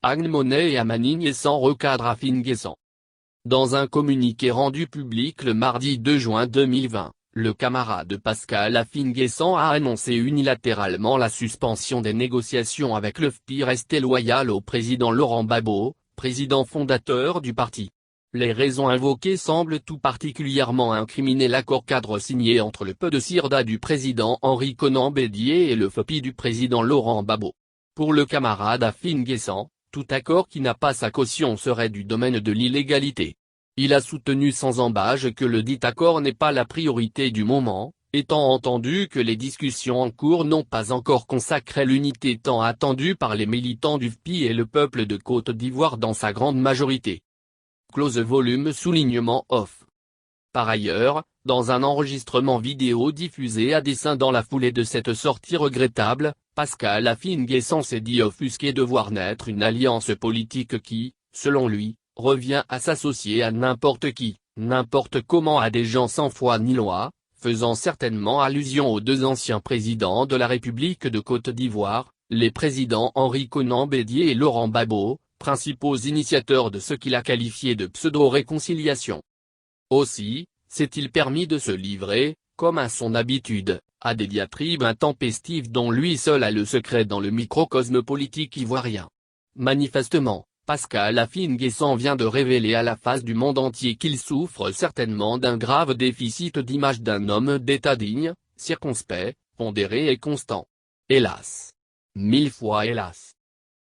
Agne Monnet et Amani Nguessan recadrent Afin Nguessan. Dans un communiqué rendu public le mardi 2 juin 2020, le camarade Pascal Afin Nguessan a annoncé unilatéralement la suspension des négociations avec le FPI resté loyal au président Laurent Gbagbo, président fondateur du parti. Les raisons invoquées semblent tout particulièrement incriminer l'accord-cadre signé entre le PDCIRDA du président Henri Konan Bédié et le FPI du président Laurent Gbagbo. Pour le camarade Afin Nguessan, tout accord qui n'a pas sa caution serait du domaine de l'illégalité. Il a soutenu sans ambages que le dit accord n'est pas la priorité du moment, étant entendu que les discussions en cours n'ont pas encore consacré l'unité tant attendue par les militants du FPI et le peuple de Côte d'Ivoire dans sa grande majorité. Close volume soulignement off. Par ailleurs, dans un enregistrement vidéo diffusé à dessein dans la foulée de cette sortie regrettable, Pascal Afin Nguessan s'est dit offusqué de voir naître une alliance politique qui, selon lui, revient à s'associer à n'importe qui, n'importe comment à des gens sans foi ni loi, faisant certainement allusion aux deux anciens présidents de la République de Côte d'Ivoire, les présidents Henri Konan Bédié et Laurent Gbagbo, principaux initiateurs de ce qu'il a qualifié de pseudo-réconciliation. Aussi, s'est-il permis de se livrer, comme à son habitude, à des diatribes intempestives dont lui seul a le secret dans le microcosme politique ivoirien. Manifestement, Pascal Afin Nguessan vient de révéler à la face du monde entier qu'il souffre certainement d'un grave déficit d'image d'un homme d'État digne, circonspect, pondéré et constant. Hélas. 1000 fois hélas.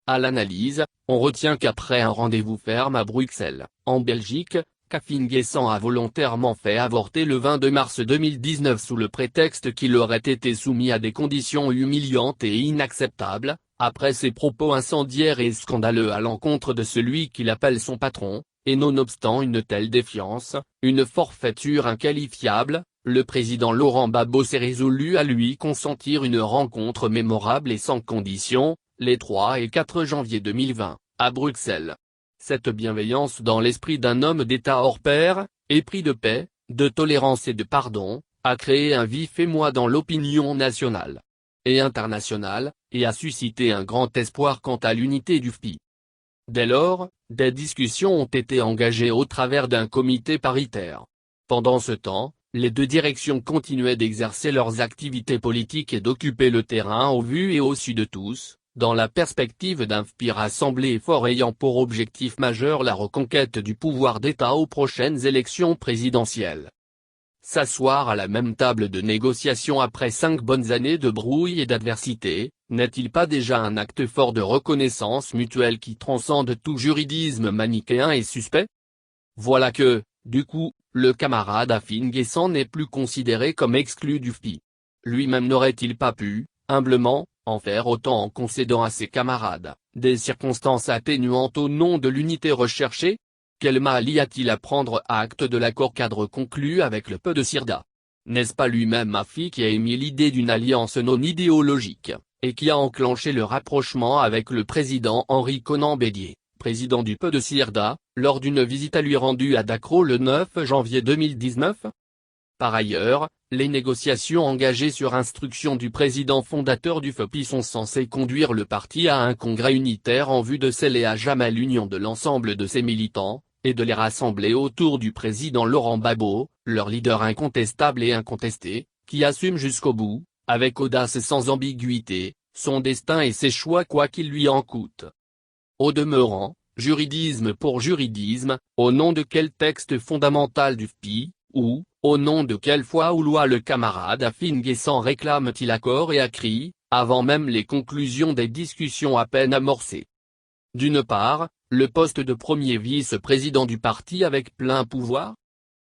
À l'analyse, on retient qu'après un rendez-vous ferme à Bruxelles, en Belgique, qu'Afin Nguessan a volontairement fait avorter le 22 mars 2019 sous le prétexte qu'il aurait été soumis à des conditions humiliantes et inacceptables, après ses propos incendiaires et scandaleux à l'encontre de celui qu'il appelle son patron, et nonobstant une telle défiance, une forfaiture inqualifiable, le président Laurent Gbagbo s'est résolu à lui consentir une rencontre mémorable et sans condition, les 3 et 4 janvier 2020, à Bruxelles. Cette bienveillance dans l'esprit d'un homme d'État hors pair, épris de paix, de tolérance et de pardon, a créé un vif émoi dans l'opinion nationale et internationale, et a suscité un grand espoir quant à l'unité du FPI. Dès lors, des discussions ont été engagées au travers d'un comité paritaire. Pendant ce temps, les deux directions continuaient d'exercer leurs activités politiques et d'occuper le terrain au vu et au su de tous, dans la perspective d'un FPI rassemblé et fort ayant pour objectif majeur la reconquête du pouvoir d'État aux prochaines élections présidentielles. S'asseoir à la même table de négociation après 5 bonnes années de brouille et d'adversité, n'est-il pas déjà un acte fort de reconnaissance mutuelle qui transcende tout juridisme manichéen et suspect? Voilà que, du coup, le camarade Afin Nguessan n'est plus considéré comme exclu du FPI. Lui-même n'aurait-il pas pu, humblement, en faire autant en concédant à ses camarades des circonstances atténuantes au nom de l'unité recherchée? Quel mal y a-t-il à prendre acte de l'accord-cadre conclu avec le PDCIRDA? N'est-ce pas lui-même Afin qui a émis l'idée d'une alliance non idéologique, et qui a enclenché le rapprochement avec le président Henri Konan Bédié, président du PDCIRDA, lors d'une visite à lui rendue à Dakar le 9 janvier 2019? Par ailleurs, les négociations engagées sur instruction du président fondateur du FPI sont censées conduire le parti à un congrès unitaire en vue de sceller à jamais l'union de l'ensemble de ses militants, et de les rassembler autour du président Laurent Gbagbo, leur leader incontestable et incontesté, qui assume jusqu'au bout, avec audace et sans ambiguïté, son destin et ses choix quoi qu'il lui en coûte. Au demeurant, juridisme pour juridisme, au nom de quel texte fondamental du FPI, ou, au nom de quelle foi ou loi le camarade Afin Nguessan réclame-t-il accord et à cri, avant même les conclusions des discussions à peine amorcées? D'une part, le poste de premier vice-président du parti avec plein pouvoir.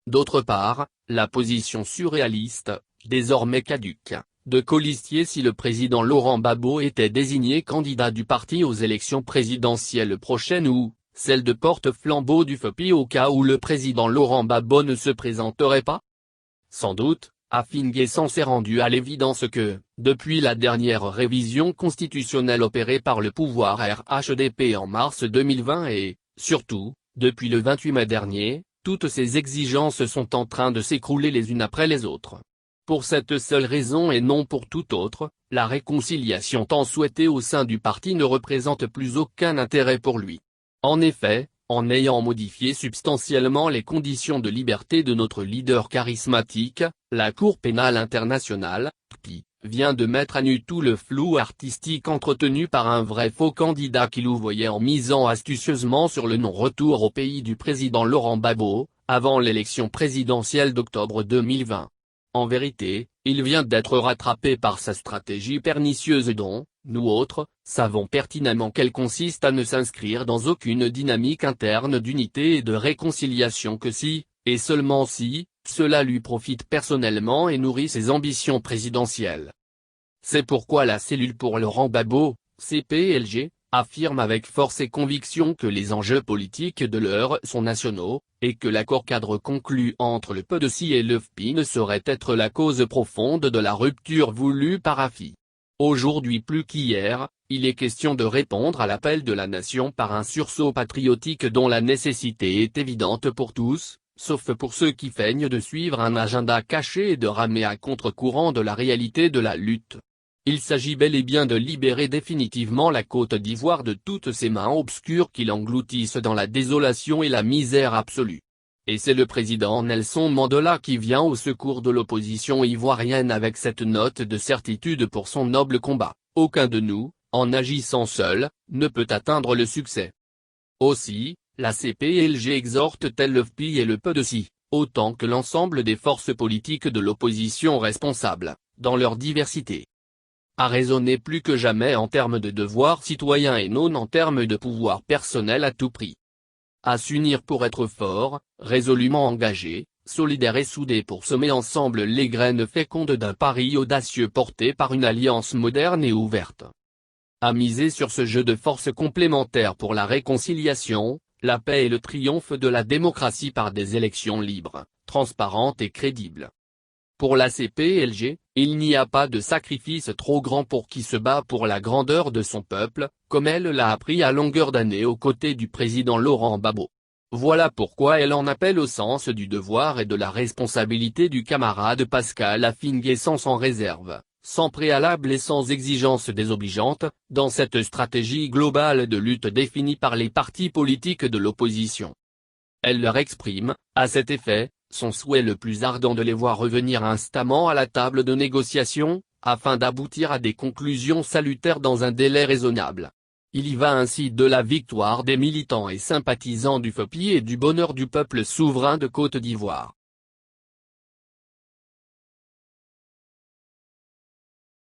D'autre part, la position surréaliste, désormais caduque, de colistier si le président Laurent Gbagbo était désigné candidat du parti aux élections présidentielles prochaines ou, celle de porte-flambeau du FPI au cas où le président Laurent Gbagbo ne se présenterait pas? Sans doute, Afin Nguessan s'est rendu à l'évidence que, depuis la dernière révision constitutionnelle opérée par le pouvoir RHDP en mars 2020 et, surtout, depuis le 28 mai dernier, toutes ces exigences sont en train de s'écrouler les unes après les autres. Pour cette seule raison et non pour toute autre, la réconciliation tant souhaitée au sein du parti ne représente plus aucun intérêt pour lui. En effet, en ayant modifié substantiellement les conditions de liberté de notre leader charismatique, la Cour pénale internationale, CPI, vient de mettre à nu tout le flou artistique entretenu par un vrai faux candidat qui louvoyait en misant astucieusement sur le non-retour au pays du président Laurent Gbagbo, avant l'élection présidentielle d'octobre 2020. En vérité, il vient d'être rattrapé par sa stratégie pernicieuse dont, nous autres, savons pertinemment qu'elle consiste à ne s'inscrire dans aucune dynamique interne d'unité et de réconciliation que si, et seulement si, cela lui profite personnellement et nourrit ses ambitions présidentielles. C'est pourquoi la cellule pour Laurent Gbagbo, CPLG, affirme avec force et conviction que les enjeux politiques de l'heure sont nationaux, et que l'accord cadre conclu entre le PDC et le FPI ne saurait être la cause profonde de la rupture voulue par AFI. Aujourd'hui plus qu'hier, il est question de répondre à l'appel de la nation par un sursaut patriotique dont la nécessité est évidente pour tous, sauf pour ceux qui feignent de suivre un agenda caché et de ramer à contre-courant de la réalité de la lutte. Il s'agit bel et bien de libérer définitivement la Côte d'Ivoire de toutes ces mains obscures qui l'engloutissent dans la désolation et la misère absolue. Et c'est le président Nelson Mandela qui vient au secours de l'opposition ivoirienne avec cette note de certitude pour son noble combat: aucun de nous, en agissant seul, ne peut atteindre le succès. Aussi, la CPLG exhorte tel le FPI et le PDC, autant que l'ensemble des forces politiques de l'opposition responsables, dans leur diversité, à raisonner plus que jamais en termes de devoirs citoyens et non en termes de pouvoir personnel à tout prix. À s'unir pour être forts, résolument engagés, solidaires et soudés pour semer ensemble les graines fécondes d'un pari audacieux porté par une alliance moderne et ouverte. À miser sur ce jeu de forces complémentaires pour la réconciliation, la paix et le triomphe de la démocratie par des élections libres, transparentes et crédibles. Pour la CPLG, il n'y a pas de sacrifice trop grand pour qui se bat pour la grandeur de son peuple, comme elle l'a appris à longueur d'année aux côtés du président Laurent Gbagbo. Voilà pourquoi elle en appelle au sens du devoir et de la responsabilité du camarade Pascal Affi-N'Guessan sans réserve, sans préalable et sans exigence désobligeante, dans cette stratégie globale de lutte définie par les partis politiques de l'opposition. Elle leur exprime, à cet effet, son souhait le plus ardent de les voir revenir instamment à la table de négociation, afin d'aboutir à des conclusions salutaires dans un délai raisonnable. Il y va ainsi de la victoire des militants et sympathisants du FPI et du bonheur du peuple souverain de Côte d'Ivoire.